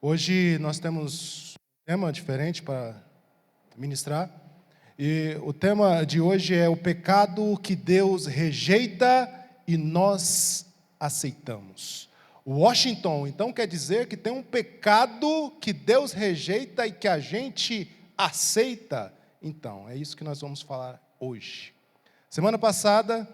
Hoje nós temos um tema diferente para ministrar. E o tema de hoje é o pecado que Deus rejeita e nós aceitamos. Washington, então, quer dizer que tem um pecado que Deus rejeita e que a gente aceita. Então, é isso que nós vamos falar hoje. Semana passada,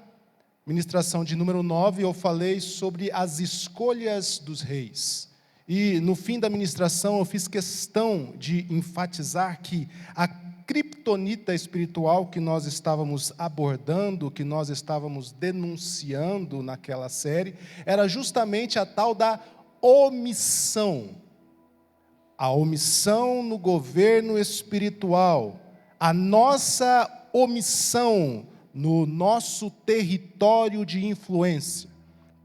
ministração de número 9, eu falei sobre as escolhas dos reis. E no fim da ministração eu fiz questão de enfatizar que a criptonita espiritual que nós estávamos abordando, que nós estávamos denunciando naquela série, era justamente a tal da omissão. A omissão no governo espiritual, a nossa omissão no nosso território de influência.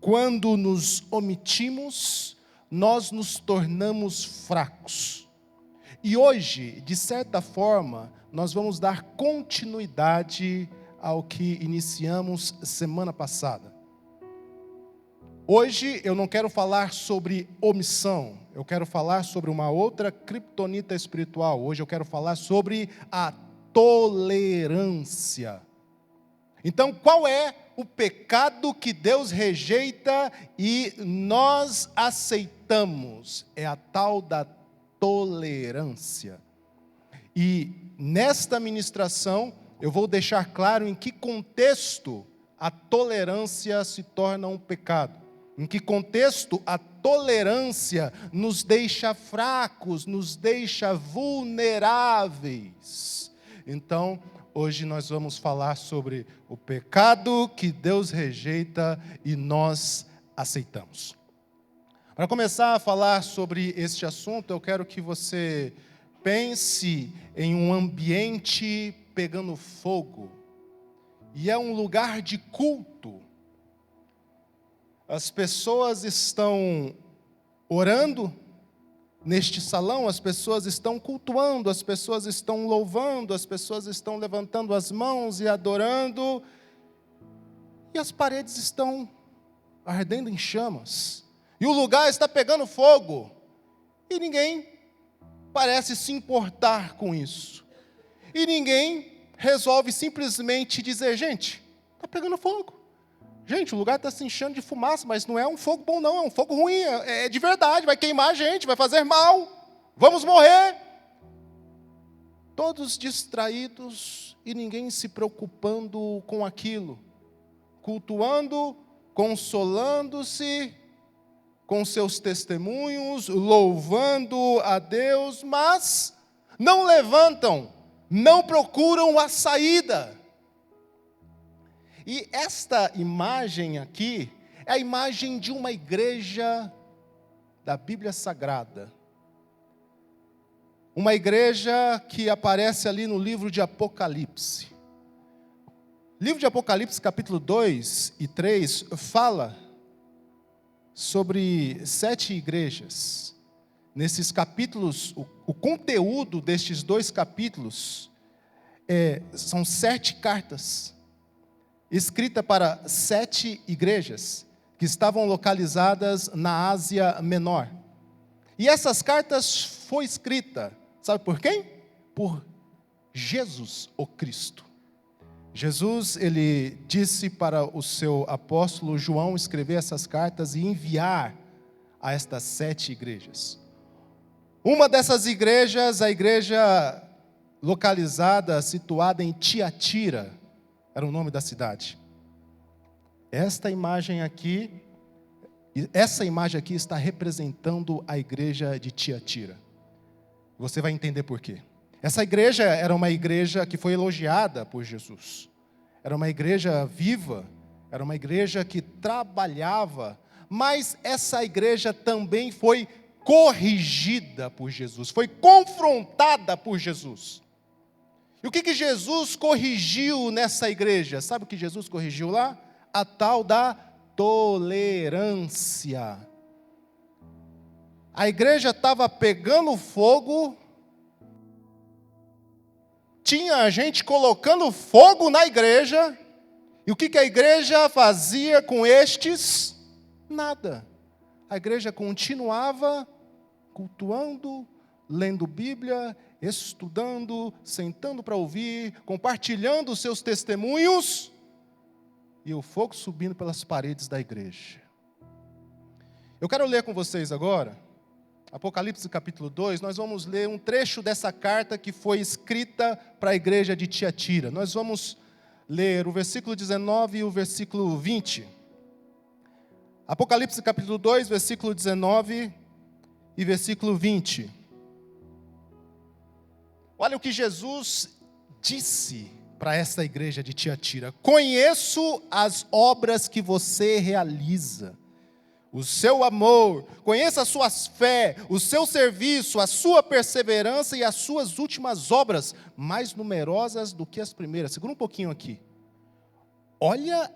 Quando nos omitimos, nós nos tornamos fracos. E hoje, de certa forma, nós vamos dar continuidade ao que iniciamos semana passada. Hoje eu não quero falar sobre omissão, eu quero falar sobre uma outra criptonita espiritual. Hoje eu quero falar sobre a tolerância. Então, qual é o pecado que Deus rejeita e nós aceitamos? É a tal da tolerância. E nesta ministração, eu vou deixar claro em que contexto a tolerância se torna um pecado. Em que contexto a tolerância nos deixa fracos, nos deixa vulneráveis. Então, hoje nós vamos falar sobre o pecado que Deus rejeita e nós aceitamos. Para começar a falar sobre este assunto, eu quero que você pense em um ambiente pegando fogo. E é um lugar de culto. As pessoas estão orando neste salão, as pessoas estão cultuando, as pessoas estão louvando, as pessoas estão levantando as mãos e adorando, e as paredes estão ardendo em chamas, e o lugar está pegando fogo, e ninguém parece se importar com isso, e ninguém resolve simplesmente dizer: gente, está pegando fogo. Gente, o lugar está se enchendo de fumaça, mas não é um fogo bom não, é um fogo ruim, é de verdade, vai queimar a gente, vai fazer mal, vamos morrer. Todos distraídos e ninguém se preocupando com aquilo, cultuando, consolando-se com seus testemunhos, louvando a Deus, mas não levantam, não procuram a saída. E esta imagem aqui é a imagem de uma igreja da Bíblia Sagrada. Uma igreja que aparece ali no livro de Apocalipse. Livro de Apocalipse, capítulo 2 e 3, fala sobre 7 igrejas. Nesses capítulos, o conteúdo destes 2 capítulos são 7 cartas. Escrita para 7 igrejas que estavam localizadas na Ásia Menor. E essas cartas foi escrita, sabe por quem? Por Jesus, o Cristo. Jesus, ele disse para o seu apóstolo João escrever essas cartas e enviar a estas 7 igrejas. Uma dessas igrejas, a igreja localizada, situada em Tiatira, era o nome da cidade. Essa imagem aqui está representando a igreja de Tiatira. Você vai entender por quê. Essa igreja era uma igreja que foi elogiada por Jesus. Era uma igreja viva, era uma igreja que trabalhava, mas essa igreja também foi corrigida por Jesus, foi confrontada por Jesus. E o que Jesus corrigiu nessa igreja? Sabe o que Jesus corrigiu lá? A tal da tolerância. A igreja estava pegando fogo, tinha gente colocando fogo na igreja, e o que a igreja fazia com estes? Nada. A igreja continuava cultuando, lendo Bíblia, estudando, sentando para ouvir, compartilhando os seus testemunhos, e o fogo subindo pelas paredes da igreja. Eu quero ler com vocês agora, Apocalipse capítulo 2, nós vamos ler um trecho dessa carta que foi escrita para a igreja de Tiatira. Nós vamos ler o versículo 19 e o versículo 20. Apocalipse capítulo 2, versículo 19 e versículo 20. Olha o que Jesus disse para essa igreja de Tiatira: conheço as obras que você realiza, o seu amor, conheço a sua fé, o seu serviço, a sua perseverança e as suas últimas obras, mais numerosas do que as primeiras. Segura um pouquinho aqui. Olha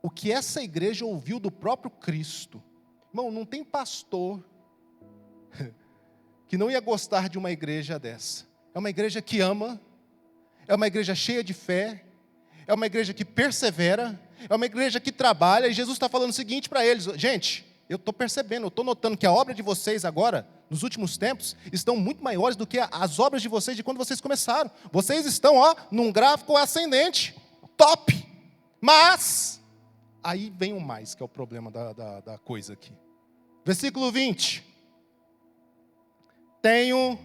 o que essa igreja ouviu do próprio Cristo. Irmão, não tem pastor que não ia gostar de uma igreja dessa. É uma igreja que ama, é uma igreja cheia de fé, é uma igreja que persevera, é uma igreja que trabalha, e Jesus está falando o seguinte para eles: gente, eu estou percebendo, eu estou notando que a obra de vocês agora, nos últimos tempos, estão muito maiores do que as obras de vocês de quando vocês começaram. Vocês estão, num gráfico ascendente, top, mas, aí vem o mais, que é o problema da coisa aqui. Versículo 20. Tenho,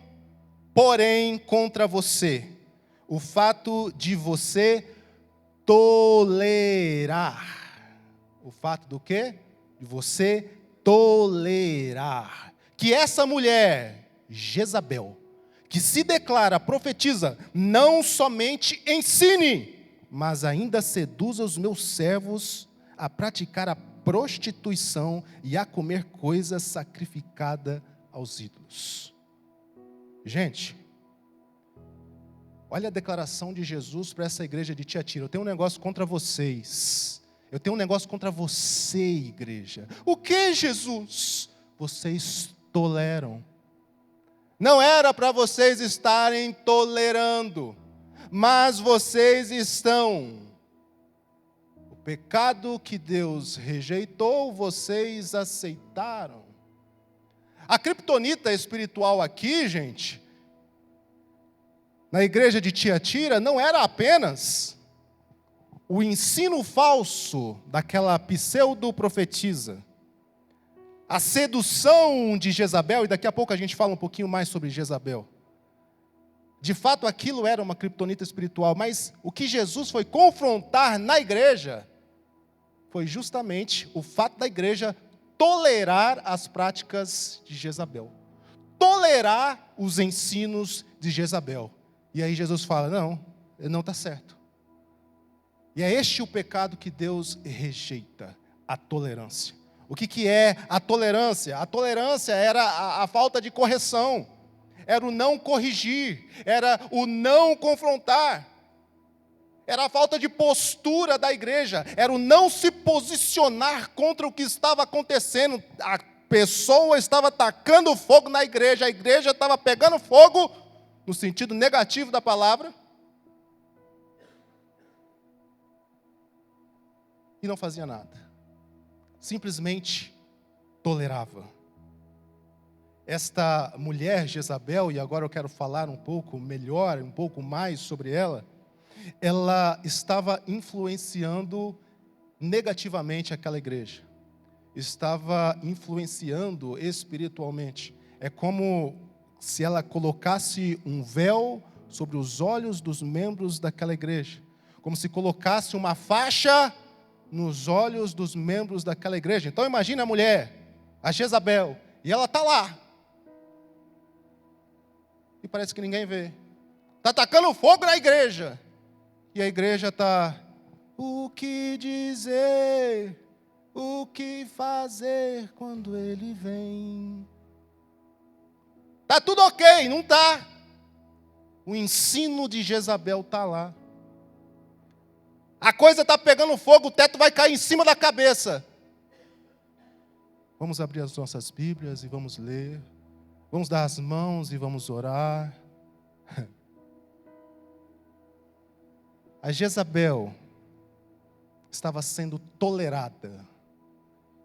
porém, contra você o fato de você tolerar. O fato do quê? De você tolerar. Que essa mulher, Jezabel, que se declara profetiza, não somente ensine, mas ainda seduza os meus servos a praticar a prostituição e a comer coisa sacrificada aos ídolos. Gente, olha a declaração de Jesus para essa igreja de Tiatira: eu tenho um negócio contra vocês. Eu tenho um negócio contra você, igreja. O que, Jesus? Vocês toleram. Não era para vocês estarem tolerando, mas vocês estão. O pecado que Deus rejeitou, vocês aceitaram. A criptonita espiritual aqui, gente, na igreja de Tiatira, não era apenas o ensino falso daquela pseudo-profetisa, a sedução de Jezabel, e daqui a pouco a gente fala um pouquinho mais sobre Jezabel. De fato, aquilo era uma criptonita espiritual, mas o que Jesus foi confrontar na igreja foi justamente o fato da igreja tolerar as práticas de Jezabel, tolerar os ensinos de Jezabel. E aí Jesus fala: não está certo. E é este o pecado que Deus rejeita, a tolerância. O que é a tolerância? A tolerância era a falta de correção, era o não corrigir, era o não confrontar, era a falta de postura da igreja, era o não se posicionar contra o que estava acontecendo. A pessoa estava tacando fogo na igreja, a igreja estava pegando fogo, no sentido negativo da palavra, e não fazia nada, simplesmente tolerava. Esta mulher Jezabel, e agora eu quero falar um pouco melhor, um pouco mais sobre ela estava influenciando negativamente aquela igreja, estava influenciando espiritualmente. É como se ela colocasse um véu sobre os olhos dos membros daquela igreja, como se colocasse uma faixa nos olhos dos membros daquela igreja. Então imagine a mulher, a Jezabel, e ela está lá, e parece que ninguém vê, está atacando fogo na igreja, e a igreja está: o que dizer, o que fazer quando ele vem? Está tudo ok, não está. O ensino de Jezabel está lá. A coisa está pegando fogo, o teto vai cair em cima da cabeça. Vamos abrir as nossas Bíblias e vamos ler. Vamos dar as mãos e vamos orar. A Jezabel estava sendo tolerada.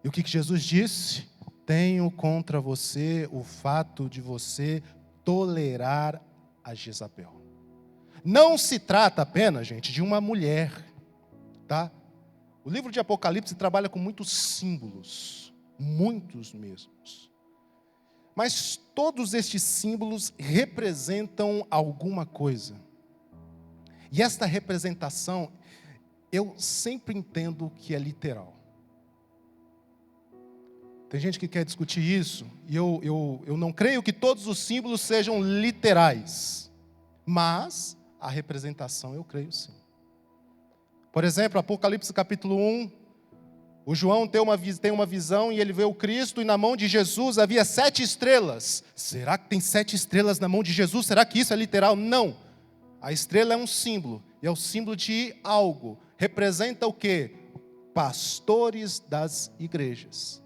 E o que Jesus disse? tenho contra você o fato de você tolerar a Jezabel. Não se trata apenas, gente, de uma mulher, tá? O livro de Apocalipse trabalha com muitos símbolos, muitos mesmos. Mas todos estes símbolos representam alguma coisa. E esta representação, eu sempre entendo que é literal. Tem gente que quer discutir isso, e eu não creio que todos os símbolos sejam literais. Mas a representação eu creio sim. Por exemplo, Apocalipse capítulo 1, o João tem uma visão e ele vê o Cristo e na mão de Jesus havia 7 estrelas. Será que tem 7 estrelas na mão de Jesus? Será que isso é literal? Não. A estrela é um símbolo, e é o símbolo de algo. Representa o quê? Pastores das igrejas.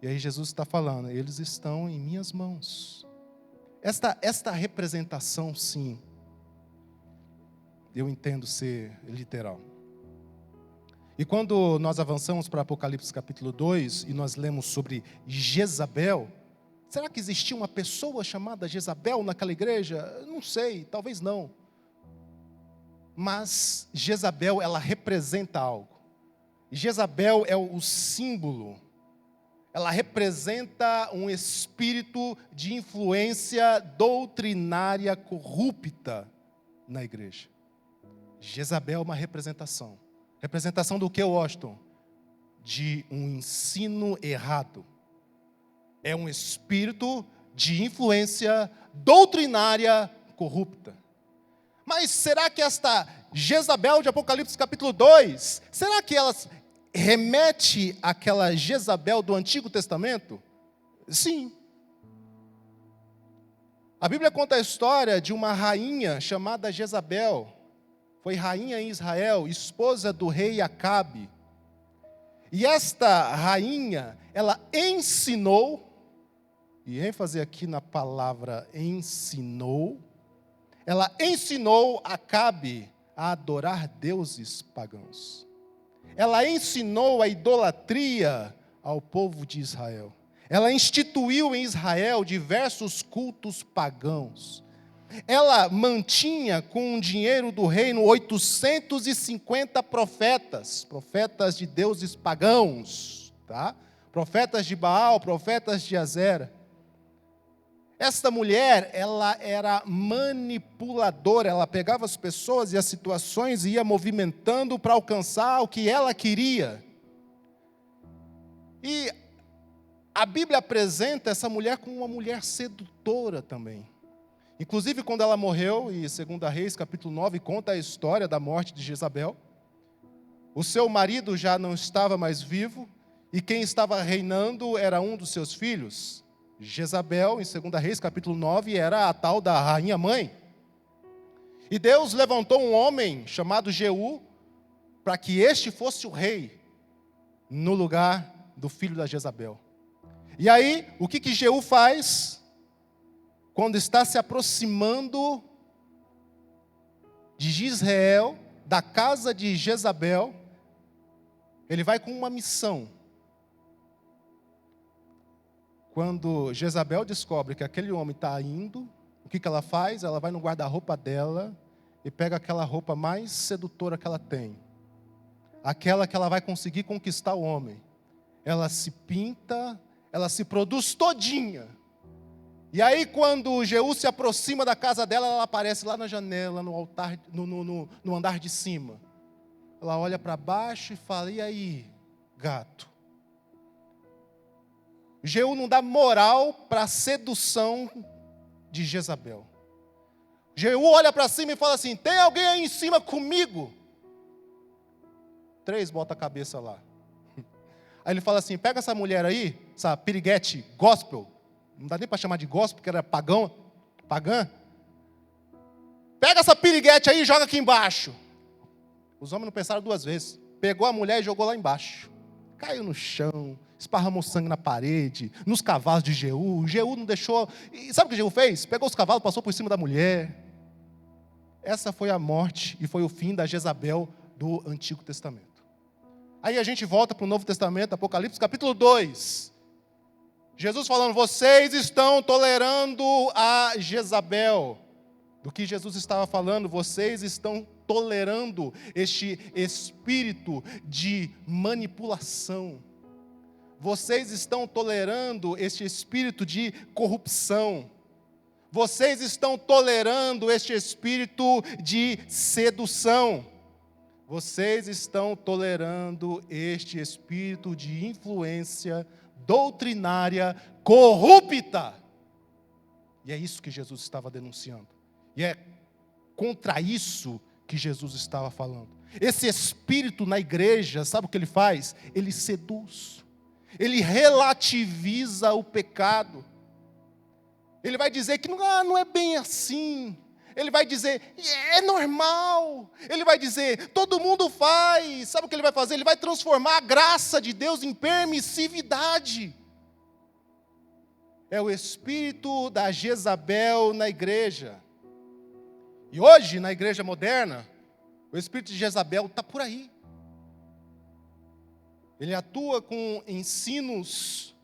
E aí Jesus está falando, eles estão em minhas mãos. Esta representação, sim, eu entendo ser literal. E quando nós avançamos para Apocalipse capítulo 2, e nós lemos sobre Jezabel, será que existia uma pessoa chamada Jezabel naquela igreja? Não sei, talvez não. Mas Jezabel, ela representa algo. Jezabel é o símbolo. Ela representa um espírito de influência doutrinária corrupta na igreja. Jezabel é uma representação. Representação do que, Washington? De um ensino errado. É um espírito de influência doutrinária corrupta. Mas será que esta Jezabel de Apocalipse capítulo 2, será que ela remete àquela Jezabel do Antigo Testamento? Sim. A Bíblia conta a história de uma rainha chamada Jezabel. Foi rainha em Israel, esposa do rei Acabe. E esta rainha, ela ensinou, e ênfase aqui na palavra ensinou, ela ensinou Acabe a adorar deuses pagãos. Ela ensinou a idolatria ao povo de Israel. Ela instituiu em Israel diversos cultos pagãos. Ela mantinha com o dinheiro do reino 850 profetas de deuses pagãos, tá? Profetas de Baal, profetas de Azera. Esta mulher, ela era manipuladora, ela pegava as pessoas e as situações e ia movimentando para alcançar o que ela queria. E a Bíblia apresenta essa mulher como uma mulher sedutora também. Inclusive, quando ela morreu, e 2 Reis, capítulo 9, conta a história da morte de Jezabel. O seu marido já não estava mais vivo, e quem estava reinando era um dos seus filhos. Jezabel, em 2 Reis, capítulo 9, era a tal da rainha mãe. E Deus levantou um homem chamado Jeú, para que este fosse o rei, no lugar do filho da Jezabel. E aí, o que Jeú faz? Quando está se aproximando de Israel, da casa de Jezabel, ele vai com uma missão. Quando Jezabel descobre que aquele homem está indo, o que ela faz? Ela vai no guarda-roupa dela e pega aquela roupa mais sedutora que ela tem. Aquela que ela vai conseguir conquistar o homem. Ela se pinta, ela se produz todinha. E aí, quando Jeú se aproxima da casa dela, ela aparece lá na janela, no altar, no andar de cima. Ela olha para baixo e fala, e aí, gato? Jeú não dá moral para a sedução de Jezabel. Jeú olha para cima e fala assim, tem alguém aí em cima comigo? 3 bota a cabeça lá. Aí ele fala assim, pega essa mulher aí, essa piriguete gospel, não dá nem para chamar de gospel, porque era pagã. Pega essa piriguete aí e joga aqui embaixo. Os homens não pensaram 2 vezes. Pegou a mulher e jogou lá embaixo. Caiu no chão, esparramou sangue na parede, nos cavalos de Jeú. Jeú não deixou... E sabe o que Jeú fez? Pegou os cavalos, passou por cima da mulher. Essa foi a morte e foi o fim da Jezabel do Antigo Testamento. Aí a gente volta para o Novo Testamento, Apocalipse capítulo 2. Jesus falando, vocês estão tolerando a Jezabel. Do que Jesus estava falando, vocês estão tolerando este espírito de manipulação. Vocês estão tolerando este espírito de corrupção. Vocês estão tolerando este espírito de sedução. Vocês estão tolerando este espírito de influência doutrinária corrupta. E é isso que Jesus estava denunciando. E é contra isso que Jesus estava falando. Esse espírito na igreja, sabe o que ele faz? Ele seduz. Ele relativiza o pecado. Ele vai dizer que não é bem assim. Ele vai dizer, é normal. Ele vai dizer, todo mundo faz. Sabe o que ele vai fazer? Ele vai transformar a graça de Deus em permissividade. É o espírito da Jezabel na igreja. E hoje, na igreja moderna, o espírito de Jezabel está por aí. Ele atua com ensinos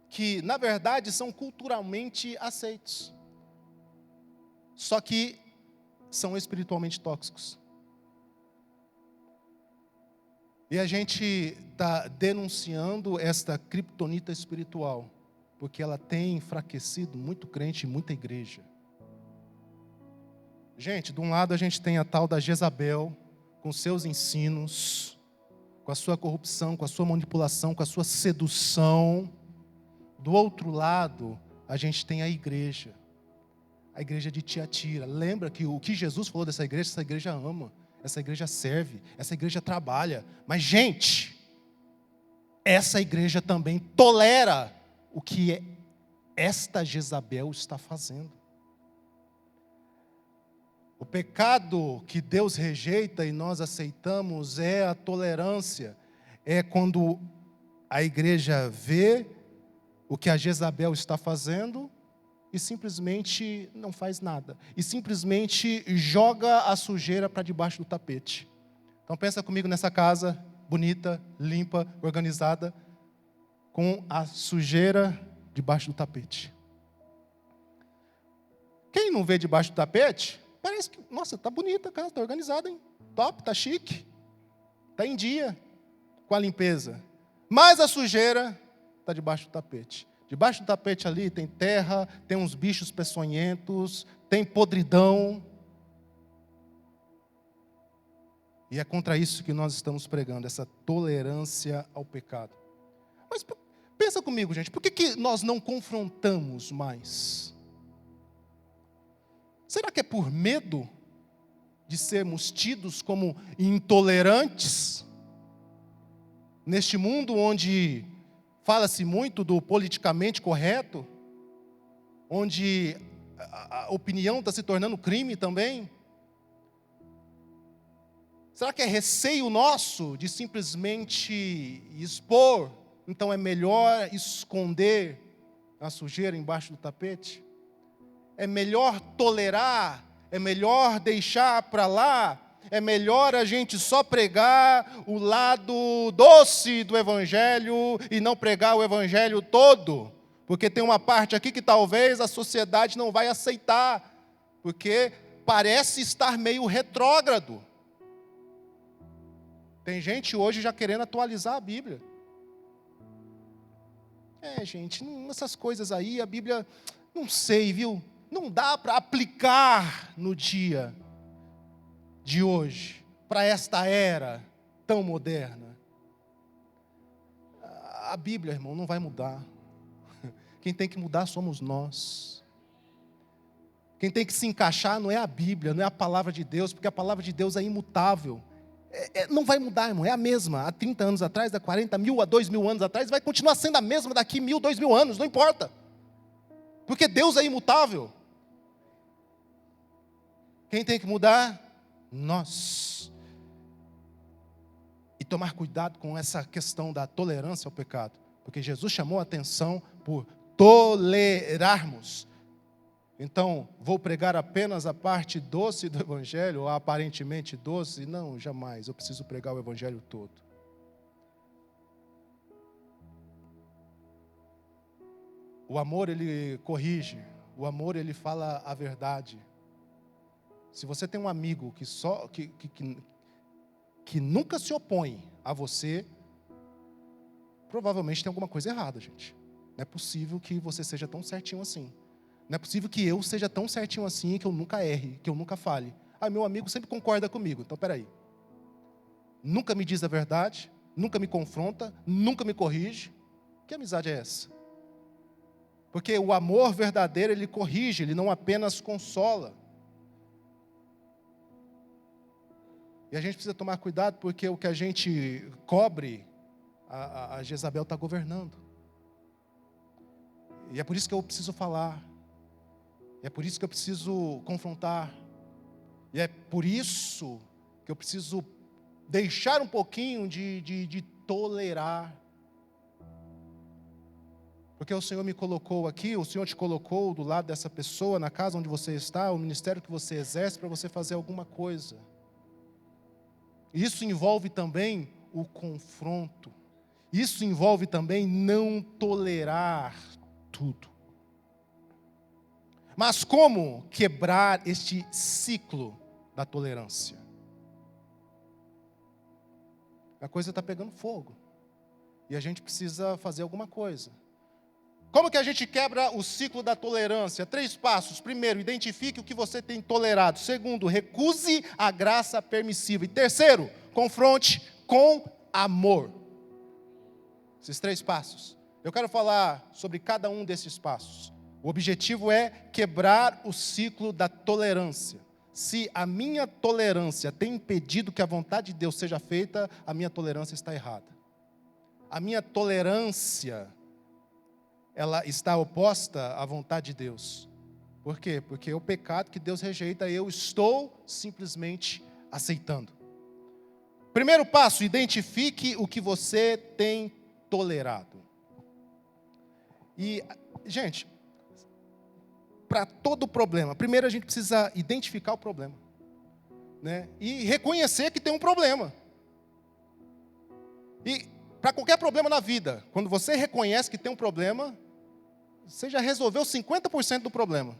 que, na verdade, são culturalmente aceitos. Só que são espiritualmente tóxicos. E a gente está denunciando esta criptonita espiritual, porque ela tem enfraquecido muito crente e muita igreja. Gente, de um lado a gente tem a tal da Jezabel, com seus ensinos, com a sua corrupção, com a sua manipulação, com a sua sedução. Do outro lado, a gente tem a igreja de Tiatira. Lembra que o que Jesus falou dessa igreja ama, essa igreja serve, essa igreja trabalha. Mas, gente, essa igreja também tolera o que esta Jezabel está fazendo. O pecado que Deus rejeita e nós aceitamos é a tolerância. É quando a igreja vê o que a Jezabel está fazendo e simplesmente não faz nada. E simplesmente joga a sujeira para debaixo do tapete. Então pensa comigo nessa casa bonita, limpa, organizada, com a sujeira debaixo do tapete. Quem não vê debaixo do tapete, parece que, nossa, está bonita a casa, está organizada, hein? Top, está chique, está em dia com a limpeza. Mas a sujeira está debaixo do tapete. Debaixo do tapete ali tem terra, tem uns bichos peçonhentos, tem podridão. E é contra isso que nós estamos pregando, essa tolerância ao pecado. Mas pensa comigo, gente, por que nós não confrontamos mais? Será que é por medo de sermos tidos como intolerantes? Neste mundo onde fala-se muito do politicamente correto, onde a opinião está se tornando crime também? Será que é receio nosso de simplesmente expor? Então é melhor esconder a sujeira embaixo do tapete? É melhor tolerar? É melhor deixar para lá? É melhor a gente só pregar o lado doce do Evangelho e não pregar o Evangelho todo? Porque tem uma parte aqui que talvez a sociedade não vai aceitar, porque parece estar meio retrógrado. Tem gente hoje já querendo atualizar a Bíblia. Gente, essas coisas aí, a Bíblia, não sei, viu? Não dá para aplicar no dia de hoje, para esta era tão moderna. A Bíblia, irmão, não vai mudar. Quem tem que mudar somos nós. Quem tem que se encaixar não é a Bíblia, não é a palavra de Deus, porque a palavra de Deus é imutável. Não vai mudar, irmão, é a mesma. Há 30 anos atrás, há 40 mil, há 2 mil anos atrás, vai continuar sendo a mesma daqui 1.000, 2.000 anos, não importa. Porque Deus é imutável. Quem tem que mudar? Nós. E tomar cuidado com essa questão da tolerância ao pecado. Porque Jesus chamou a atenção por tolerarmos. Então, vou pregar apenas a parte doce do Evangelho, ou aparentemente doce? Não, jamais. Eu preciso pregar o Evangelho todo. O amor, ele corrige. O amor, ele fala a verdade. Se você tem um amigo que nunca se opõe a você, provavelmente tem alguma coisa errada, gente. Não é possível que você seja tão certinho assim. Não é possível que eu seja tão certinho assim, que eu nunca erre, que eu nunca fale. Meu amigo sempre concorda comigo. Então, peraí. Nunca me diz a verdade, nunca me confronta, nunca me corrige. Que amizade é essa? Porque o amor verdadeiro, ele corrige, ele não apenas consola. E a gente precisa tomar cuidado, porque o que a gente cobre, a Jezabel está governando. E é por isso que eu preciso falar. E é por isso que eu preciso confrontar. E é por isso que eu preciso deixar um pouquinho de tolerar. Porque o Senhor me colocou aqui, o Senhor te colocou do lado dessa pessoa, na casa onde você está, o ministério que você exerce, para você fazer alguma coisa. Isso envolve também o confronto. Isso envolve também não tolerar tudo. Mas como quebrar este ciclo da tolerância? A coisa está pegando fogo. E a gente precisa fazer alguma coisa. Como que a gente quebra o ciclo da tolerância? 3 passos. Primeiro, identifique o que você tem tolerado. Segundo, recuse a graça permissiva. E terceiro, confronte com amor. Esses 3 passos. Eu quero falar sobre cada um desses passos. O objetivo é quebrar o ciclo da tolerância. Se a minha tolerância tem impedido que a vontade de Deus seja feita, a minha tolerância está errada. A minha tolerância, ela está oposta à vontade de Deus. Por quê? Porque o pecado que Deus rejeita, eu estou simplesmente aceitando. Primeiro passo, identifique o que você tem tolerado. E, gente, para todo problema, primeiro a gente precisa identificar o problema, né? E reconhecer que tem um problema. E para qualquer problema na vida, quando você reconhece que tem um problema, você já resolveu 50% do problema.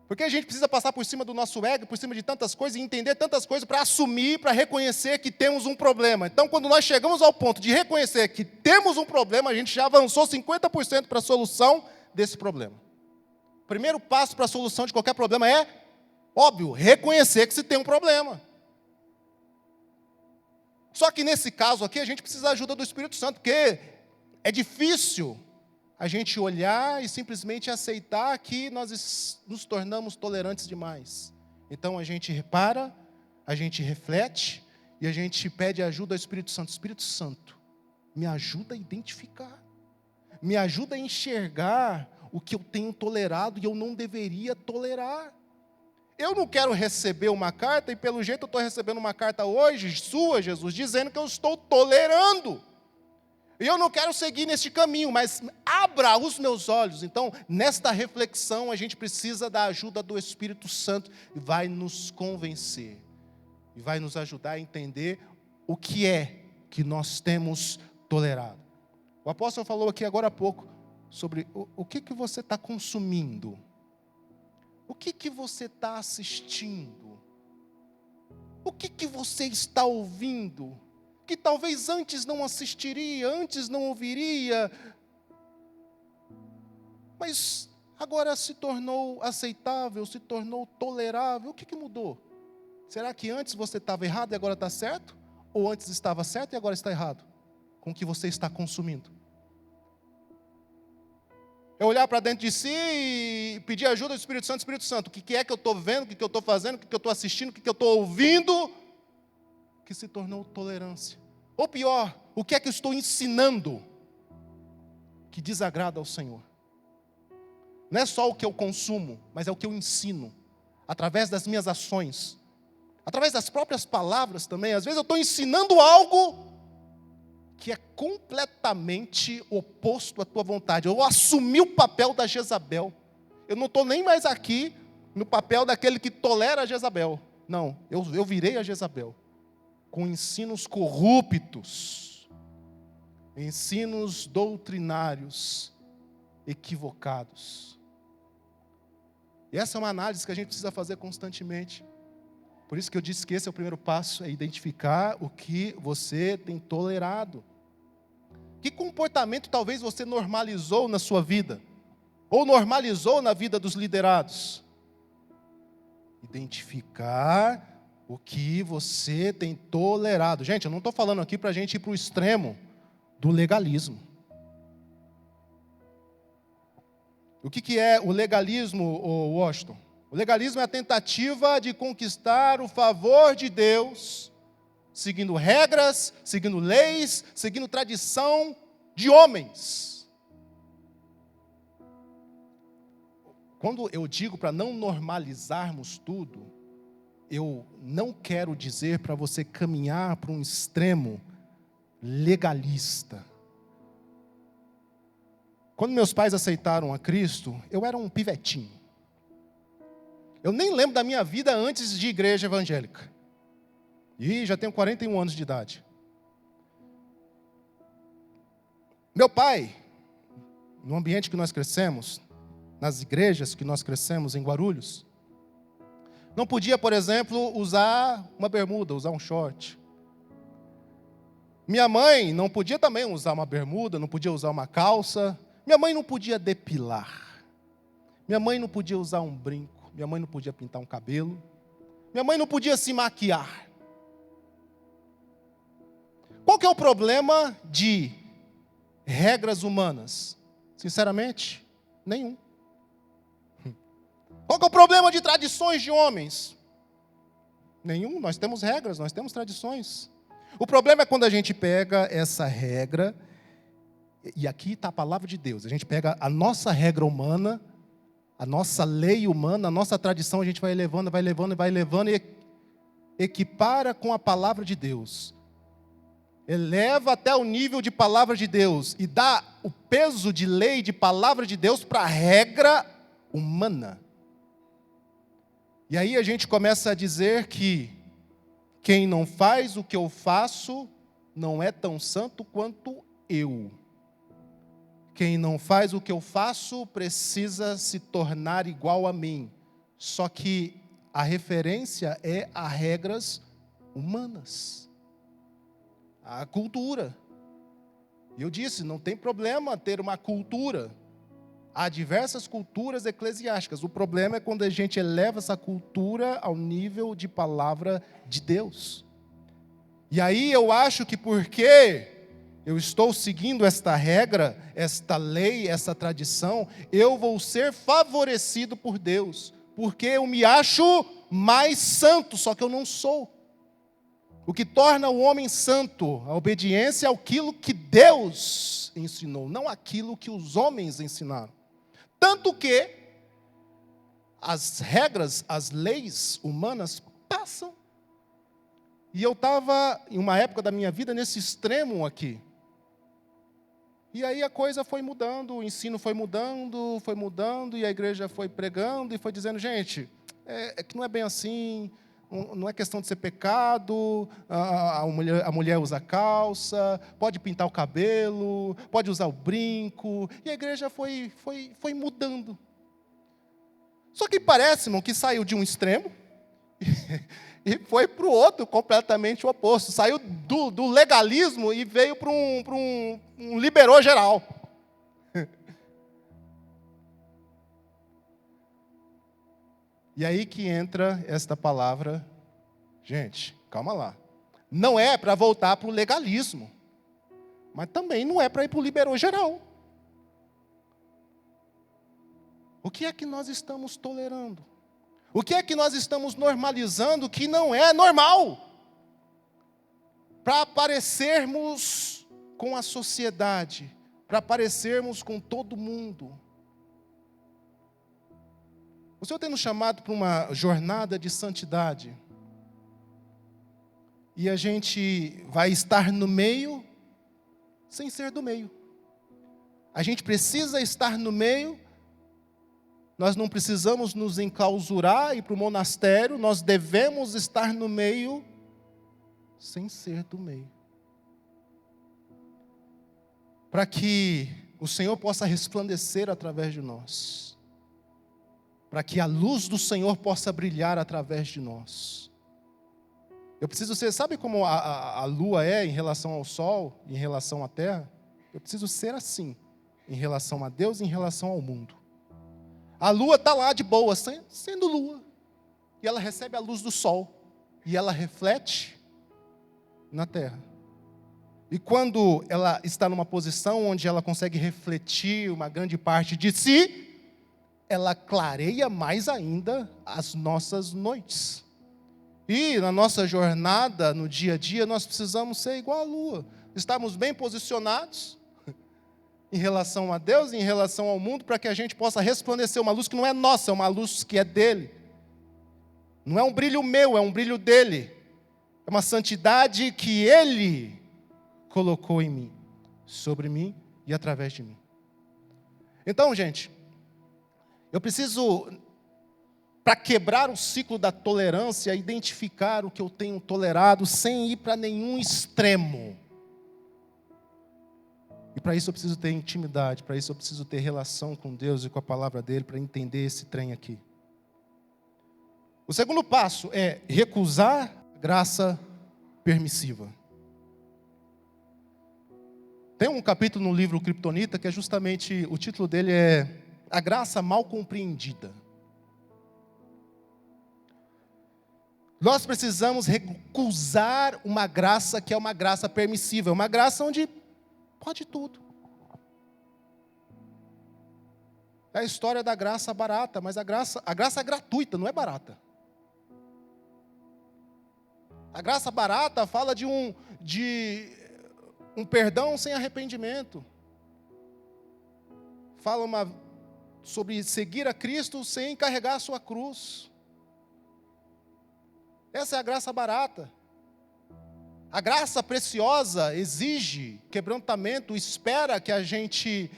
Porque a gente precisa passar por cima do nosso ego, por cima de tantas coisas, e entender tantas coisas para assumir, para reconhecer que temos um problema. Então, quando nós chegamos ao ponto de reconhecer que temos um problema, a gente já avançou 50% para a solução desse problema. O primeiro passo para a solução de qualquer problema é, óbvio, reconhecer que se tem um problema. Só que nesse caso aqui, a gente precisa da ajuda do Espírito Santo, porque é difícil a gente olhar e simplesmente aceitar que nós nos tornamos tolerantes demais. Então a gente repara, a gente reflete e a gente pede ajuda ao Espírito Santo. Espírito Santo, me ajuda a identificar, me ajuda a enxergar o que eu tenho tolerado e eu não deveria tolerar. Eu não quero receber uma carta, e pelo jeito eu estou recebendo uma carta hoje, sua, Jesus, dizendo que eu estou tolerando. E eu não quero seguir nesse caminho, mas abra os meus olhos. Então, nesta reflexão, a gente precisa da ajuda do Espírito Santo, e vai nos convencer, e vai nos ajudar a entender o que é que nós temos tolerado. O apóstolo falou aqui agora há pouco, sobre o que você está consumindo. O que você está assistindo? O que você está ouvindo? Que talvez antes não assistiria, antes não ouviria, mas agora se tornou aceitável, se tornou tolerável. O que mudou? Será que antes você estava errado e agora está certo? Ou antes estava certo e agora está errado? Com o que você está consumindo? É olhar para dentro de si e pedir ajuda do Espírito Santo. Espírito Santo, o que é que eu estou vendo, o que eu estou fazendo, o que eu estou assistindo, o que eu estou ouvindo, que se tornou tolerância. Ou pior, o que é que eu estou ensinando que desagrada ao Senhor? Não é só o que eu consumo, mas é o que eu ensino, através das minhas ações, através das próprias palavras também. Às vezes eu estou ensinando algo que é completamente oposto à tua vontade. Eu assumi o papel da Jezabel. Eu não estou nem mais aqui no papel daquele que tolera a Jezabel. Não, eu virei a Jezabel, com ensinos corruptos. ensinos doutrinários equivocados. E essa é uma análise que a gente precisa fazer constantemente. Por isso que eu disse que esse é o primeiro passo, é identificar o que você tem tolerado. Que comportamento talvez você normalizou na sua vida? Ou normalizou na vida dos liderados? Identificar o que você tem tolerado. Gente, eu não estou falando aqui para a gente ir para o extremo do legalismo. O que é o legalismo, Washington? O legalismo é a tentativa de conquistar o favor de Deus, seguindo regras, seguindo leis, seguindo tradição de homens. Quando eu digo para não normalizarmos tudo, eu não quero dizer para você caminhar para um extremo legalista. Quando meus pais aceitaram a Cristo, eu era um pivetinho. Eu nem lembro da minha vida antes de igreja evangélica. E já tenho 41 anos de idade. Meu pai, no ambiente que nós crescemos, nas igrejas que nós crescemos em Guarulhos, não podia, por exemplo, usar uma bermuda, usar um short. Minha mãe não podia também usar uma bermuda, não podia usar uma calça. Minha mãe não podia depilar. Minha mãe não podia usar um brinco. Minha mãe não podia pintar um cabelo. Minha mãe não podia se maquiar. Qual que é o problema de regras humanas? Sinceramente, nenhum. Qual que é o problema de tradições de homens? Nenhum, nós temos regras, nós temos tradições. O problema é quando a gente pega essa regra, e aqui está a palavra de Deus, a gente pega a nossa regra humana, a nossa lei humana, a nossa tradição, a gente vai levando e equipara com a palavra de Deus. Eleva até o nível de palavra de Deus e dá o peso de lei, de palavra de Deus para a regra humana. E aí a gente começa a dizer que quem não faz o que eu faço não é tão santo quanto eu. Quem não faz o que eu faço precisa se tornar igual a mim. Só que a referência é a regras humanas. A cultura. E eu disse, não tem problema ter uma cultura. Há diversas culturas eclesiásticas. O problema é quando a gente eleva essa cultura ao nível de palavra de Deus. E aí eu acho que porque eu estou seguindo esta regra, esta lei, essa tradição, eu vou ser favorecido por Deus. Porque eu me acho mais santo, só que eu não sou. O que torna o homem santo, a obediência é aquilo que Deus ensinou, não aquilo que os homens ensinaram. Tanto que as regras, as leis humanas passam. E eu estava, em uma época da minha vida, nesse extremo aqui. E aí a coisa foi mudando, o ensino foi mudando, e a igreja foi pregando, e foi dizendo, gente, é que não é bem assim, não é questão de ser pecado, a mulher usa calça, pode pintar o cabelo, pode usar o brinco, e a igreja foi mudando. Só que parece, irmão, que saiu de um extremo e foi para o outro, completamente o oposto. Saiu do legalismo e veio para um liberou geral. E aí que entra esta palavra, gente, calma lá. Não é para voltar para o legalismo, mas também não é para ir para o liberou geral. O que é que nós estamos tolerando? O que é que nós estamos normalizando que não é normal? Para parecermos com a sociedade, para parecermos com todo mundo. O Senhor tem nos chamado para uma jornada de santidade. E a gente vai estar no meio, sem ser do meio. A gente precisa estar no meio. Nós não precisamos nos enclausurar e ir para o monastério. Nós devemos estar no meio, sem ser do meio. para que o Senhor possa resplandecer através de nós, para que a luz do Senhor possa brilhar através de nós. Eu preciso ser, sabe como a lua é em relação ao sol, em relação à terra? Eu preciso ser assim, em relação a Deus e em relação ao mundo. A lua está lá de boa, sendo lua, e ela recebe a luz do sol, e ela reflete na terra. E quando ela está numa posição onde ela consegue refletir uma grande parte de si, ela clareia mais ainda as nossas noites. E na nossa jornada, no dia a dia, nós precisamos ser igual a lua. Estarmos bem posicionados em relação a Deus e em relação ao mundo, para que a gente possa resplandecer uma luz que não é nossa, é uma luz que é dele. Não é um brilho meu, é um brilho dele. É uma santidade que ele colocou em mim, sobre mim e através de mim. Então, gente, eu preciso, para quebrar o ciclo da tolerância, identificar o que eu tenho tolerado sem ir para nenhum extremo. E para isso eu preciso ter intimidade, para isso eu preciso ter relação com Deus e com a palavra dele, para entender esse trem aqui. O segundo passo é recusar a graça permissiva. Tem um capítulo no livro Kryptonita que é justamente, o título dele é A Graça Mal Compreendida. Nós precisamos recusar uma graça que é uma graça permissiva, uma graça onde pode tudo. É a história da graça barata, mas a graça é gratuita, não é barata. A graça barata fala de um perdão sem arrependimento. Fala sobre seguir a Cristo sem carregar a sua cruz. Essa é a graça barata. A graça preciosa exige quebrantamento, espera que a gente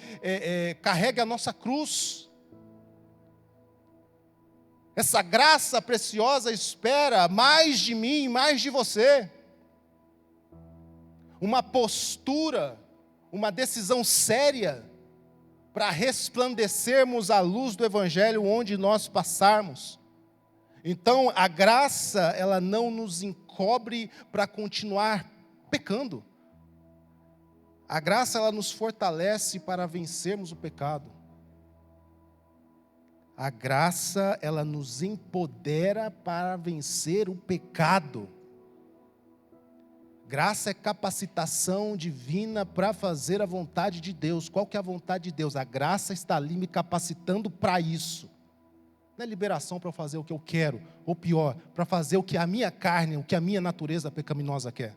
carregue a nossa cruz. Essa graça preciosa espera mais de mim, mais de você. Uma postura, uma decisão séria para resplandecermos a luz do Evangelho onde nós passarmos. Então, a graça, ela não nos encobre para continuar pecando. A graça, ela nos fortalece para vencermos o pecado. A graça, ela nos empodera para vencer o pecado. Graça é capacitação divina para fazer a vontade de Deus. Qual que é a vontade de Deus? A graça está ali me capacitando para isso. Não é liberação para fazer o que eu quero, ou pior, para fazer o que a minha carne, o que a minha natureza pecaminosa quer.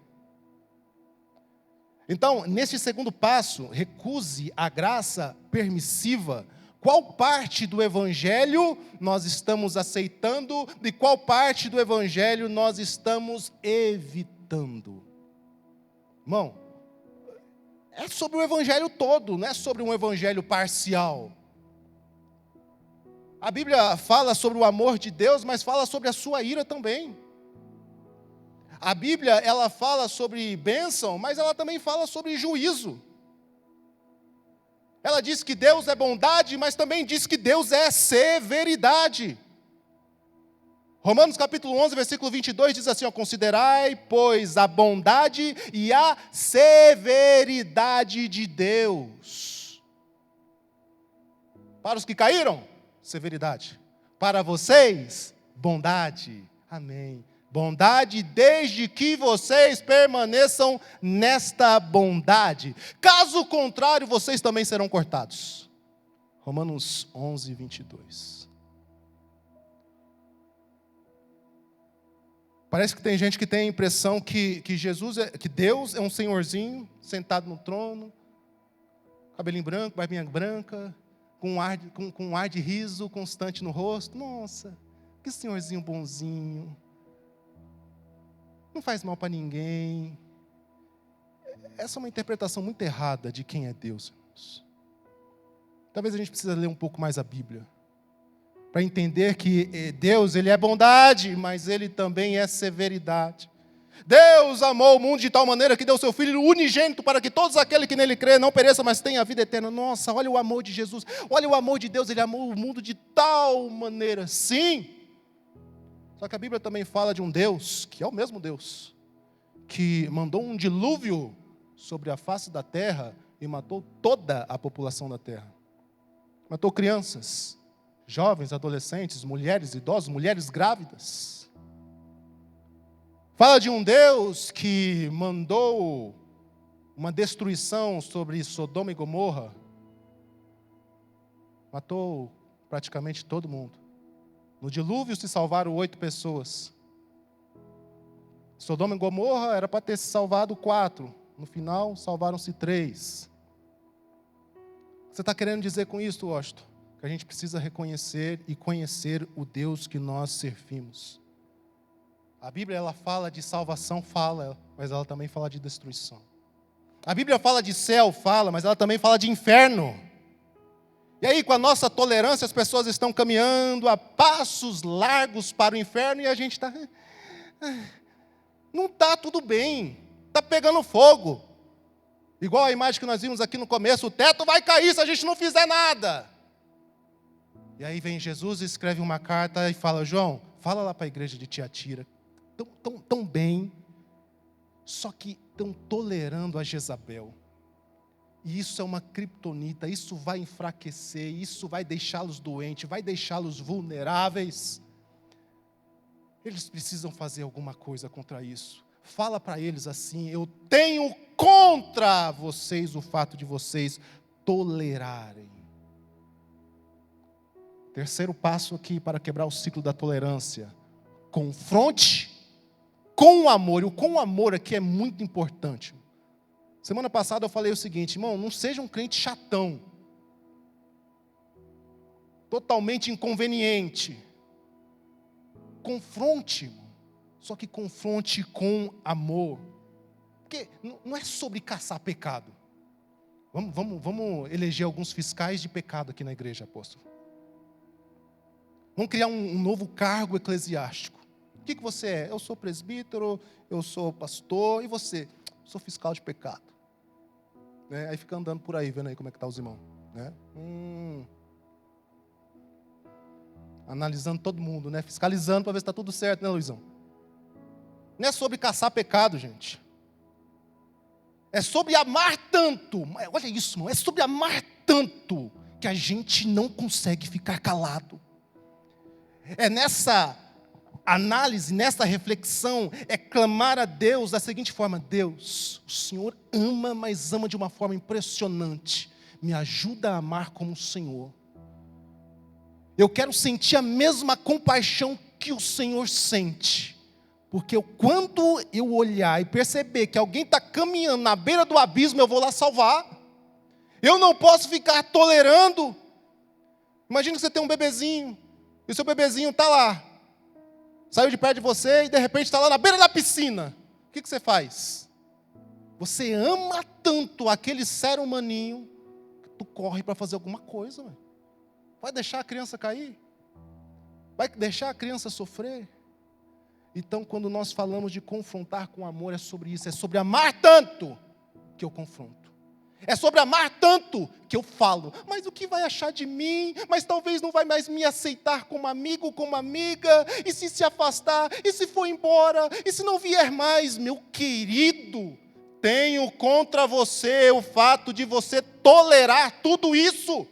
Então, nesse segundo passo, recuse a graça permissiva. Qual parte do Evangelho nós estamos aceitando e qual parte do Evangelho nós estamos evitando? Irmão, é sobre o Evangelho todo, não é sobre um Evangelho parcial. A Bíblia fala sobre o amor de Deus, mas fala sobre a sua ira também. A Bíblia, ela fala sobre bênção, mas ela também fala sobre juízo. Ela diz que Deus é bondade, mas também diz que Deus é severidade. Romanos capítulo 11, versículo 22 diz assim, considerai, pois, a bondade e a severidade de Deus. Para os que caíram, severidade. Para vocês, bondade. Amém. Bondade desde que vocês permaneçam nesta bondade. Caso contrário, vocês também serão cortados. Romanos 11, 22. Parece que tem gente que tem a impressão que que Deus é um senhorzinho sentado no trono, cabelinho branco, barbinha branca, com um ar de riso constante no rosto. Nossa, que senhorzinho bonzinho. Não faz mal para ninguém. Essa é uma interpretação muito errada de quem é Deus, irmãos. Talvez a gente precise ler um pouco mais a Bíblia, para entender que Deus, Ele é bondade, mas Ele também é severidade. Deus amou o mundo de tal maneira que deu seu Filho unigênito para que todos aqueles que nele crêem não pereçam, mas tenham a vida eterna. Nossa, olha o amor de Jesus, olha o amor de Deus, Ele amou o mundo de tal maneira. Sim, só que a Bíblia também fala de um Deus, que é o mesmo Deus, que mandou um dilúvio sobre a face da terra e matou toda a população da terra. Matou crianças, jovens, adolescentes, mulheres, idosos, mulheres grávidas. Fala de um Deus que mandou uma destruição sobre Sodoma e Gomorra. Matou praticamente todo mundo. No dilúvio se salvaram 8 pessoas. Sodoma e Gomorra era para ter se salvado 4. No final, salvaram-se 3. O que você está querendo dizer com isso, Washington? Que a gente precisa reconhecer e conhecer o Deus que nós servimos. A Bíblia, ela fala de salvação, mas ela também fala de destruição. A Bíblia fala de céu, mas ela também fala de inferno. E aí, com a nossa tolerância, as pessoas estão caminhando a passos largos para o inferno e a gente está... Não está tudo bem, está pegando fogo. Igual a imagem que nós vimos aqui no começo, o teto vai cair se a gente não fizer nada. E aí vem Jesus e escreve uma carta e fala, João, fala lá para a igreja de Tiatira, tão bem, só que estão tolerando a Jezabel. E isso é uma criptonita, isso vai enfraquecer, isso vai deixá-los doentes, vai deixá-los vulneráveis. Eles precisam fazer alguma coisa contra isso. Fala para eles assim, eu tenho contra vocês o fato de vocês tolerarem. Terceiro passo aqui para quebrar o ciclo da tolerância. Confronte com amor. E o com amor aqui é muito importante. Semana passada eu falei o seguinte, irmão, não seja um crente chatão. Totalmente inconveniente. Confronte, irmão. Só que confronte com amor. Porque não é sobre caçar pecado. Vamos eleger alguns fiscais de pecado aqui na igreja, apóstolo. Vamos criar um novo cargo eclesiástico. O que você é? Eu sou presbítero, eu sou pastor, e você? Sou fiscal de pecado. Né? Aí fica andando por aí, vendo aí como é que está os irmãos. Né? Analisando todo mundo, né? Fiscalizando para ver se está tudo certo, né, Luizão? Não é sobre caçar pecado, gente. É sobre amar tanto. Olha isso, irmão. É sobre amar tanto que a gente não consegue ficar calado. É nessa análise, nessa reflexão, é clamar a Deus da seguinte forma: Deus, o Senhor ama, mas ama de uma forma impressionante. Me ajuda a amar como o Senhor. Eu quero sentir a mesma compaixão que o Senhor sente. Porque quando eu olhar e perceber que alguém está caminhando na beira do abismo, eu vou lá salvar. Eu não posso ficar tolerando. Imagina que você tem um bebezinho, e o seu bebezinho está lá. Saiu de perto de você e de repente está lá na beira da piscina. O que você faz? Você ama tanto aquele ser humaninho, que tu corre para fazer alguma coisa. Véio. Vai deixar a criança cair? Vai deixar a criança sofrer? Então, quando nós falamos de confrontar com amor, é sobre isso. É sobre amar tanto que eu confronto. É sobre amar tanto que eu falo. Mas o que vai achar de mim? Mas talvez não vai mais me aceitar como amigo, como amiga. E se afastar? E se for embora? E se não vier mais? Meu querido, tenho contra você o fato de você tolerar tudo isso. O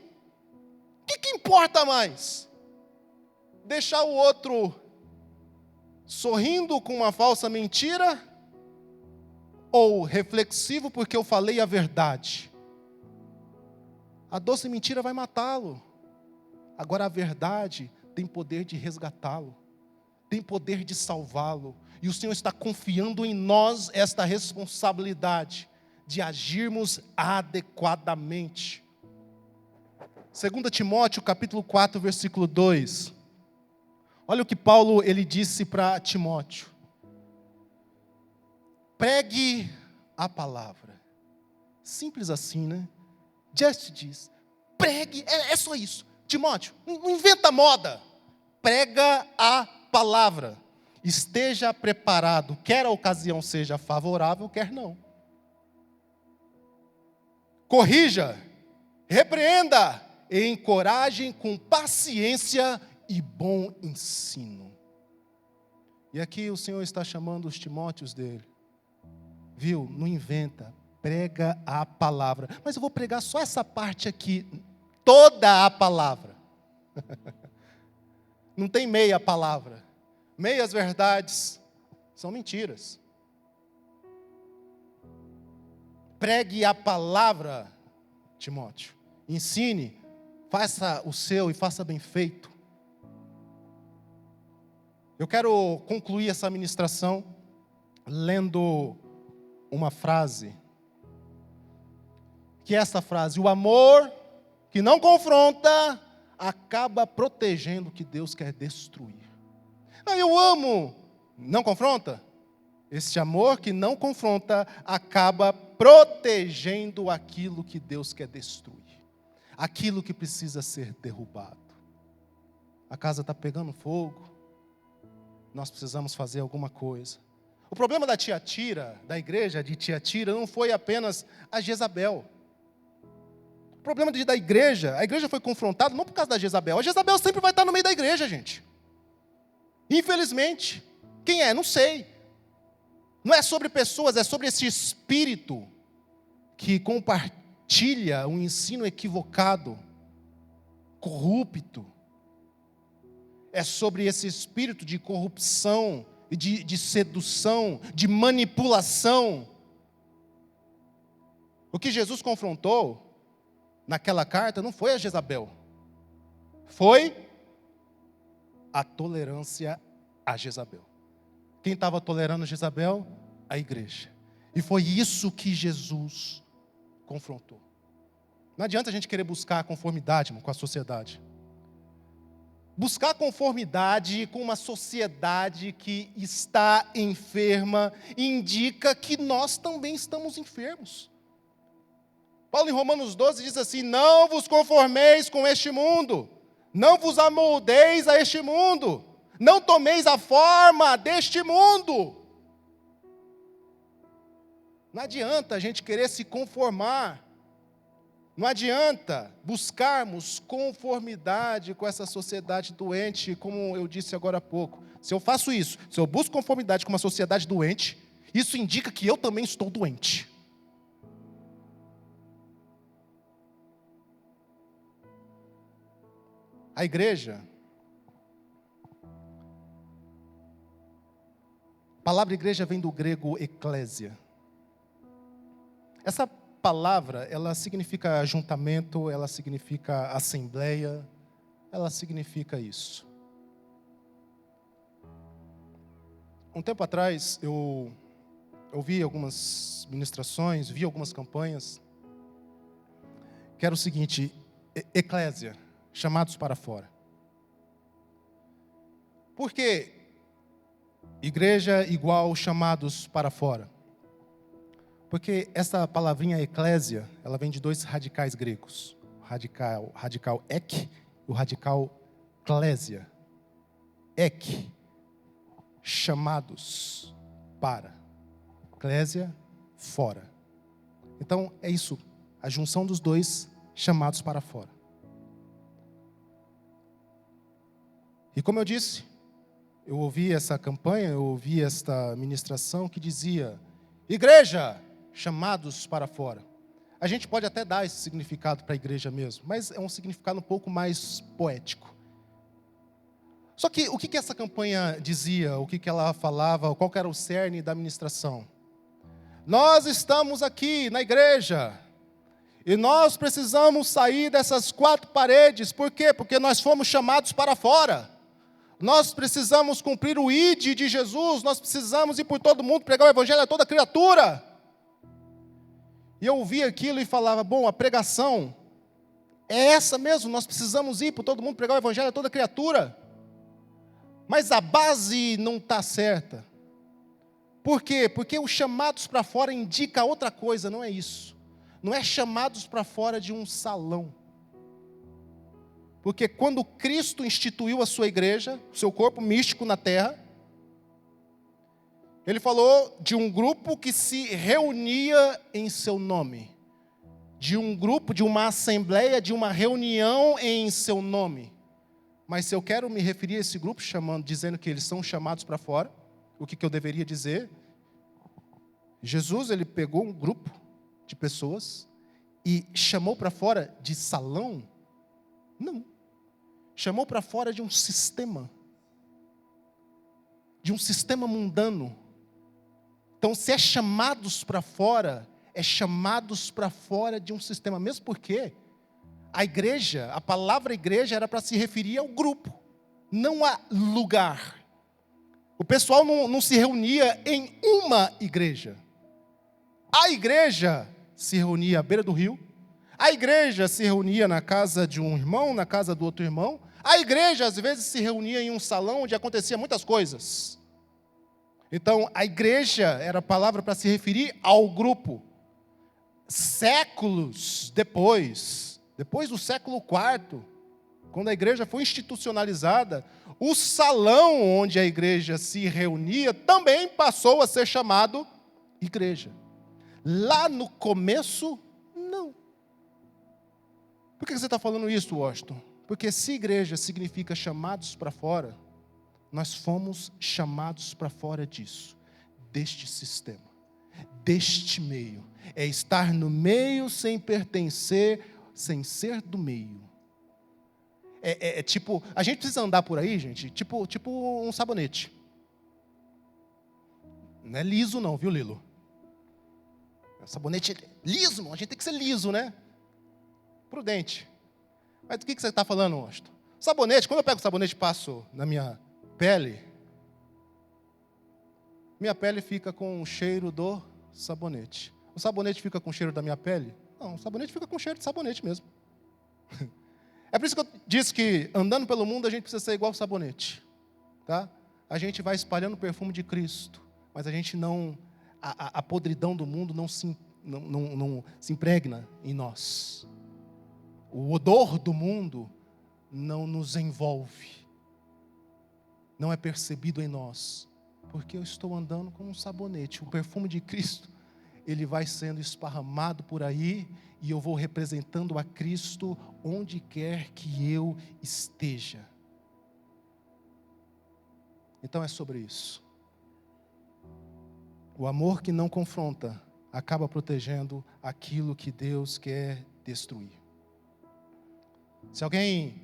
que importa mais? Deixar o outro sorrindo com uma falsa mentira? Ou reflexivo porque eu falei a verdade? A doce mentira vai matá-lo. Agora a verdade tem poder de resgatá-lo. Tem poder de salvá-lo. E o Senhor está confiando em nós esta responsabilidade de agirmos adequadamente. 2 Timóteo capítulo 4, versículo 2. Olha o que Paulo ele disse para Timóteo. Pregue a palavra. Simples assim, né? Just diz. Pregue, é só isso. Timóteo, não inventa moda. Prega a palavra. esteja preparado, quer a ocasião seja favorável, quer não. Corrija, repreenda e encoraje com paciência e bom ensino. E aqui o Senhor está chamando os Timóteos dele. Viu? Não inventa, prega a palavra. Mas eu vou pregar só essa parte aqui, toda a palavra. Não tem meia palavra. Meias verdades são mentiras. Pregue a palavra, Timóteo. Ensine, faça o seu e faça bem feito. Eu quero concluir essa ministração lendo uma frase. Que é essa frase: o amor que não confronta acaba protegendo o que Deus quer destruir. Eu amo, não confronta? Esse amor que não confronta acaba protegendo aquilo que Deus quer destruir, aquilo que precisa ser derrubado. A casa está pegando fogo, nós precisamos fazer alguma coisa. O problema da Tiatira, da igreja de Tiatira, não foi apenas a Jezabel. O problema da igreja, a igreja foi confrontada não por causa da Jezabel. A Jezabel sempre vai estar no meio da igreja, gente. Infelizmente. Quem é? Não sei. Não é sobre pessoas, é sobre esse espírito que compartilha um ensino equivocado, corrupto. É sobre esse espírito de corrupção, de sedução, de manipulação. O que Jesus confrontou naquela carta não foi a Jezabel, foi a tolerância a Jezabel. Quem estava tolerando Jezabel? A igreja. E foi isso que Jesus confrontou. Não adianta a gente querer buscar conformidade com a sociedade. Buscar conformidade com uma sociedade que está enferma indica que nós também estamos enfermos. Paulo em Romanos 12 diz assim: não vos conformeis com este mundo, não vos amoldeis a este mundo, não tomeis a forma deste mundo. Não adianta a gente querer se conformar, não adianta buscarmos conformidade com essa sociedade doente, como eu disse agora há pouco. Se eu faço isso, se eu busco conformidade com uma sociedade doente, isso indica que eu também estou doente. A igreja, a palavra igreja vem do grego eclésia. Essa palavra, ela significa ajuntamento, ela significa assembleia, ela significa isso. Um tempo atrás, eu ouvi algumas ministrações, vi algumas campanhas, que era o seguinte: eclésia, chamados para fora. Por que igreja igual chamados para fora? Porque essa palavrinha eclésia, ela vem de dois radicais gregos. O radical ek e o radical clésia. Ek, chamados para. Clésia, fora. Então, é isso. A junção dos dois, chamados para fora. E como eu disse, eu ouvi essa campanha, eu ouvi esta ministração que dizia: igreja, chamados para fora. A gente pode até dar esse significado para a igreja mesmo, mas é um significado um pouco mais poético. Só que o que essa campanha dizia, o que ela falava, qual era o cerne da ministração? Nós estamos aqui na igreja e nós precisamos sair dessas quatro paredes. Por quê? Porque nós fomos chamados para fora. Nós precisamos cumprir o ID de Jesus, nós precisamos ir por todo mundo, pregar o evangelho a toda criatura. E eu ouvia aquilo e falava: bom, a pregação é essa mesmo, nós precisamos ir por todo mundo, pregar o evangelho a toda criatura. Mas a base não está certa. Por quê? Porque os chamados para fora indica outra coisa, não é isso. Não é chamados para fora de um salão. Porque quando Cristo instituiu a sua igreja, o seu corpo místico na terra, Ele falou de um grupo que se reunia em seu nome. De um grupo, de uma assembleia, de uma reunião em seu nome. Mas se eu quero me referir a esse grupo, dizendo que eles são chamados para fora, o que eu deveria dizer? Jesus, ele pegou um grupo de pessoas e chamou para fora de salão? Não. Chamou para fora de um sistema mundano. Então, se é chamados para fora, é chamados para fora de um sistema, mesmo porque a igreja, a palavra igreja era para se referir ao grupo, não a lugar. O pessoal não se reunia em uma igreja. A igreja se reunia à beira do rio, a igreja se reunia na casa de um irmão, na casa do outro irmão, a igreja às vezes se reunia em um salão onde acontecia muitas coisas. Então, a igreja era a palavra para se referir ao grupo. Séculos depois do século IV, quando a igreja foi institucionalizada, o salão onde a igreja se reunia também passou a ser chamado igreja. Lá no começo, não. Por que você está falando isso, Washington? Porque se igreja significa chamados para fora, nós fomos chamados para fora disso, deste sistema, deste meio. É estar no meio sem pertencer, sem ser do meio. É tipo, a gente precisa andar por aí, gente, tipo um sabonete. Não é liso não, viu, Lilo? Sabonete liso, a gente tem que ser liso, né? Prudente. Mas do que você está falando, Washington? Sabonete, quando eu pego o sabonete e passo na minha pele fica com o cheiro do sabonete. O sabonete fica com o cheiro da minha pele? Não, o sabonete fica com o cheiro de sabonete mesmo. É por isso que eu disse que andando pelo mundo a gente precisa ser igual o sabonete. Tá? A gente vai espalhando o perfume de Cristo, mas a gente não... A podridão do mundo não se impregna em nós. O odor do mundo não nos envolve. Não é percebido em nós. Porque eu estou andando com um sabonete. O perfume de Cristo, ele vai sendo esparramado por aí, e eu vou representando a Cristo onde quer que eu esteja. Então é sobre isso. O amor que não confronta acaba protegendo aquilo que Deus quer destruir. Se alguém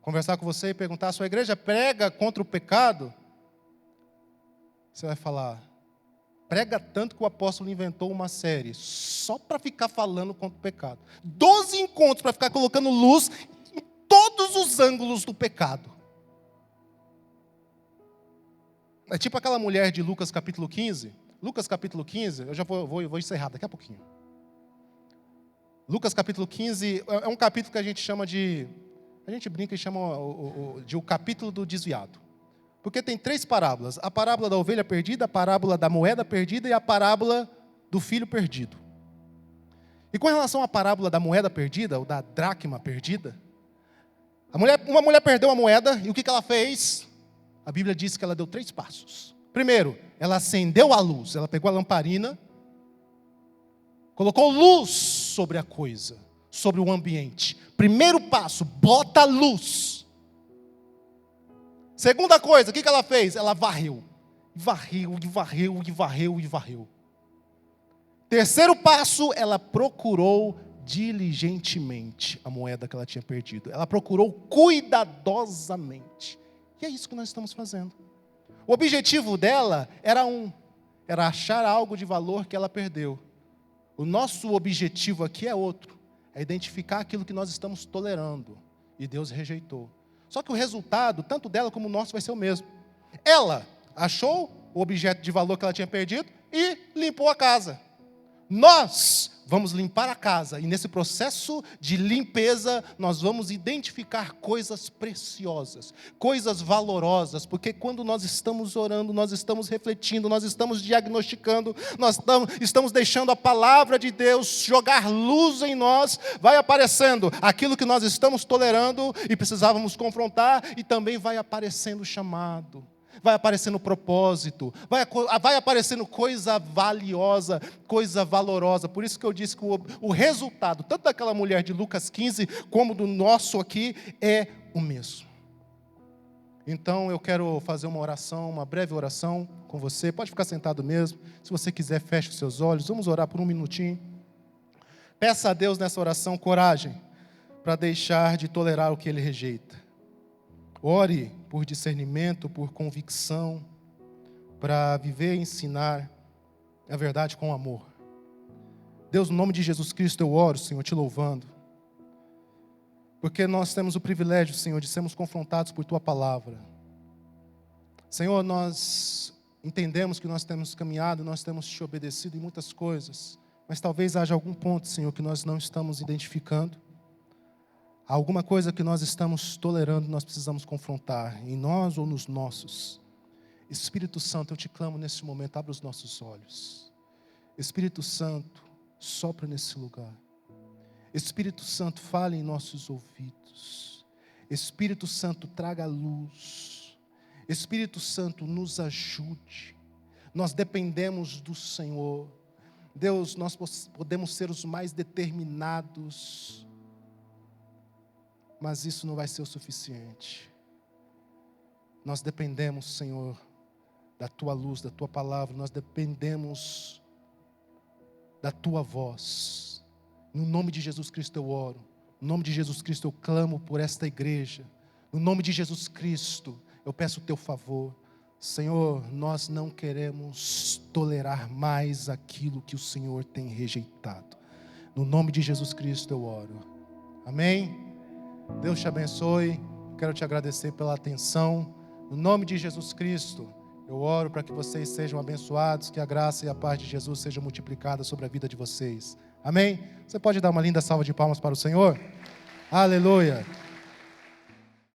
conversar com você e perguntar: a sua igreja prega contra o pecado? Você vai falar: prega tanto que o apóstolo inventou uma série só para ficar falando contra o pecado. 12 encontros para ficar colocando luz em todos os ângulos do pecado. É tipo aquela mulher de Lucas capítulo 15. Lucas capítulo 15, eu já vou encerrar daqui a pouquinho. Lucas capítulo 15 é um capítulo que a gente chama de... A gente brinca e chama de o capítulo do desviado. Porque tem 3 parábolas. A parábola da ovelha perdida, a parábola da moeda perdida e a parábola do filho perdido. E com relação à parábola da moeda perdida, ou da dracma perdida, uma mulher perdeu a moeda, e o que ela fez? A Bíblia diz que ela deu 3 passos. Primeiro, ela acendeu a luz, ela pegou a lamparina, colocou luz sobre a coisa, sobre o ambiente. Primeiro passo, bota luz. Segunda coisa, o que ela fez? Ela varreu. Varreu. Terceiro passo, ela procurou diligentemente a moeda que ela tinha perdido. Ela procurou cuidadosamente. E é isso que nós estamos fazendo. O objetivo dela era achar algo de valor que ela perdeu. O nosso objetivo aqui é outro. É identificar aquilo que nós estamos tolerando. E Deus rejeitou. Só que o resultado, tanto dela como o nosso, vai ser o mesmo. Ela achou o objeto de valor que ela tinha perdido e limpou a casa. Nós vamos limpar a casa. E nesse processo de limpeza, nós vamos identificar coisas preciosas, coisas valorosas. Porque quando nós estamos orando, nós estamos refletindo, nós estamos diagnosticando, nós estamos deixando a palavra de Deus jogar luz em nós, vai aparecendo aquilo que nós estamos tolerando e precisávamos confrontar, e também vai aparecendo o chamado. vai aparecendo propósito, vai aparecendo coisa valiosa, coisa valorosa. Por isso que eu disse que o resultado, tanto daquela mulher de Lucas 15, como do nosso aqui, é o mesmo. Então eu quero fazer uma oração, uma breve oração com você. Pode ficar sentado mesmo. Se você quiser, feche os seus olhos. Vamos orar por um minutinho. Peça a Deus nessa oração coragem para deixar de tolerar o que Ele rejeita. Ore por discernimento, por convicção, para viver e ensinar a verdade com amor. Deus, no nome de Jesus Cristo eu oro, Senhor, te louvando, porque nós temos o privilégio, Senhor, de sermos confrontados por Tua palavra. Senhor, nós entendemos que nós temos caminhado, nós temos te obedecido em muitas coisas, mas talvez haja algum ponto, Senhor, que nós não estamos identificando. Alguma coisa que nós estamos tolerando, nós precisamos confrontar, em nós ou nos nossos. Espírito Santo, eu te clamo nesse momento, abra os nossos olhos. Espírito Santo, sopra nesse lugar. Espírito Santo, fale em nossos ouvidos. Espírito Santo, traga luz. Espírito Santo, nos ajude. Nós dependemos do Senhor. Deus, nós podemos ser os mais determinados, mas isso não vai ser o suficiente. Nós dependemos, Senhor, da Tua luz, da Tua palavra. Nós dependemos da Tua voz. No nome de Jesus Cristo eu oro. No nome de Jesus Cristo eu clamo por esta igreja. No nome de Jesus Cristo eu peço o Teu favor. Senhor, nós não queremos tolerar mais aquilo que o Senhor tem rejeitado. No nome de Jesus Cristo eu oro. Amém? Deus te abençoe, quero te agradecer pela atenção. No nome de Jesus Cristo, eu oro para que vocês sejam abençoados, que a graça e a paz de Jesus sejam multiplicadas sobre a vida de vocês. Amém? Você pode dar uma linda salva de palmas para o Senhor? Aleluia!